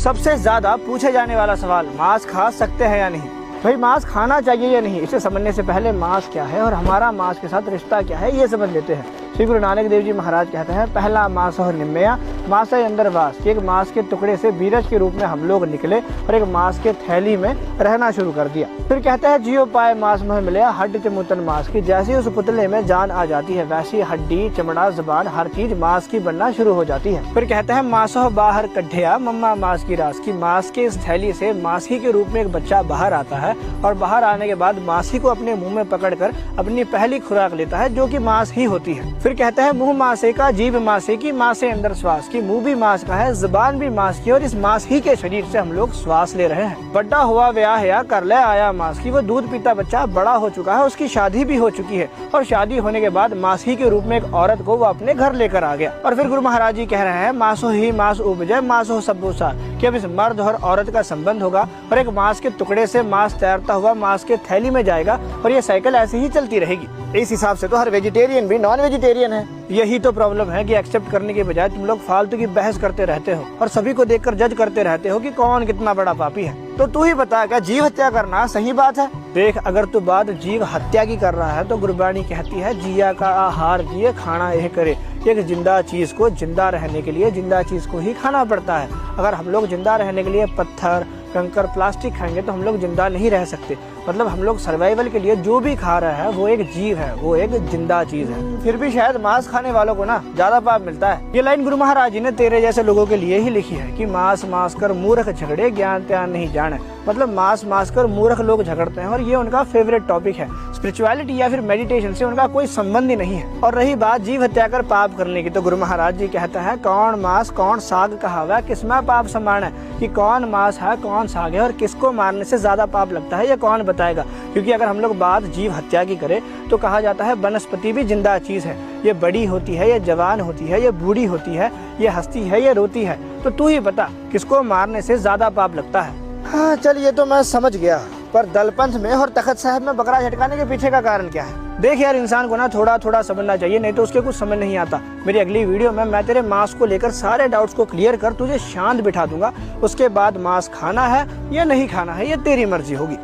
सबसे ज्यादा पूछे जाने वाला सवाल, मांस खा सकते हैं या नहीं। भाई मांस खाना चाहिए या नहीं, इसे समझने से पहले मांस क्या है और हमारा मांस के साथ रिश्ता क्या है ये समझ लेते हैं। श्री गुरु नानक देव जी महाराज कहते हैं, पहला मांस और निम्मया मांस अंदर वास। एक मांस के टुकड़े से बीरज के रूप में हम लोग निकले और एक मांस के थैली में रहना शुरू कर दिया। फिर कहते हैं, जियो पाए मांस मोह मिले हड्डी चमुतन मांस की। जैसे उस पुतले में जान आ जाती है वैसी हड्डी चमड़ा जबान हर चीज मांस की बनना शुरू हो जाती है। फिर कहते हैं, मांसो बाहर कढ़िया मम्मा मांस की रास की। मांस के इस थैली से मांसी के रूप में एक बच्चा बाहर आता है और बाहर आने के बाद मांसी को अपने मुंह में पकड़कर अपनी पहली खुराक लेता है जो कि मांस ही होती है। फिर कहते हैं, मुंह मांसे का जीभ मांसे की मांसे अंदर श्वास की। मुंह भी मांस का है जुबान भी मांस की और इस मांस ही के शरीर से हम लोग श्वास ले रहे हैं। बड़ा हुआ ब्याह या कर ले आया मांस की। वो दूध पीता बच्चा बड़ा हो चुका है, उसकी शादी भी हो चुकी है और शादी होने के बाद मांस ही के रूप में एक औरत को वो अपने घर लेकर आ गया। और फिर गुरु महाराज जी कह रहे हैं, मांसो ही मांस उपजे मांसो सब्बोसा, कि अब इस मर्द और औरत का संबंध होगा और एक मांस के टुकड़े से मांस तैरता हुआ मांस के थैली में जाएगा और ये साइकिल ऐसे ही चलती रहेगी। इस हिसाब से तो हर वेजिटेरियन भी नॉन वेजिटेरियन है। यही तो प्रॉब्लम है कि एक्सेप्ट करने के बजाय तुम लोग फालतू की बहस करते रहते हो और सभी को देखकर जज करते रहते हो कि कौन कितना बड़ा पापी है। तो तू ही बता, क्या जीव हत्या करना सही बात है? देख, अगर तू बात जीव हत्या की कर रहा है तो गुरबाणी कहती है, जिया का आहार जिए खाना यह करे। एक जिंदा चीज को जिंदा रहने के लिए जिंदा चीज को ही खाना पड़ता है। अगर हम लोग जिंदा रहने के लिए पत्थर कंकर प्लास्टिक खाएंगे तो हम लोग जिंदा नहीं रह सकते। मतलब हम लोग सर्वाइवल के लिए जो भी खा रहे हैं वो एक जीव है, वो एक जिंदा चीज है। फिर भी शायद मांस खाने वालों को ना ज्यादा पाप मिलता है। ये लाइन गुरु महाराज जी ने तेरे जैसे लोगों के लिए ही लिखी है कि मांस मांस कर मूर्ख झगड़े ज्ञान त्यान नहीं जाने। मतलब मांस मांस कर मूर्ख लोग झगड़ते हैं और ये उनका फेवरेट टॉपिक है। स्पिरिचुअलिटी या फिर मेडिटेशन से उनका कोई संबंध ही नहीं है। और रही बात जीव हत्या कर पाप करने की, तो गुरु महाराज जी कहते हैं, कौन मांस कौन साग कहावा किसमें पाप समान है। कि कौन मांस है कौन साग है और किसको मारने से ज्यादा पाप लगता है ये कौन बताएगा। क्योंकि अगर हम लोग बात जीव हत्या की करें तो कहा जाता है वनस्पति भी जिंदा चीज है। ये बड़ी होती है, ये जवान होती है, ये बूढ़ी होती है, ये हंसती है, ये रोती है। तो तू ही बता किसको मारने से ज्यादा पाप लगता है। हाँ चल, ये तो मैं समझ गया, पर दलपंथ में और तखत साहब में बकरा झटकाने के पीछे का कारण क्या है? देख यार, इंसान को ना थोड़ा थोड़ा समझना चाहिए, नहीं तो उसके कुछ समझ नहीं आता। मेरी अगली वीडियो में मैं तेरे मांस को लेकर सारे डाउट्स को क्लियर कर तुझे शांत बिठा दूंगा। उसके बाद मांस खाना है या नहीं खाना है ये तेरी मर्जी होगी।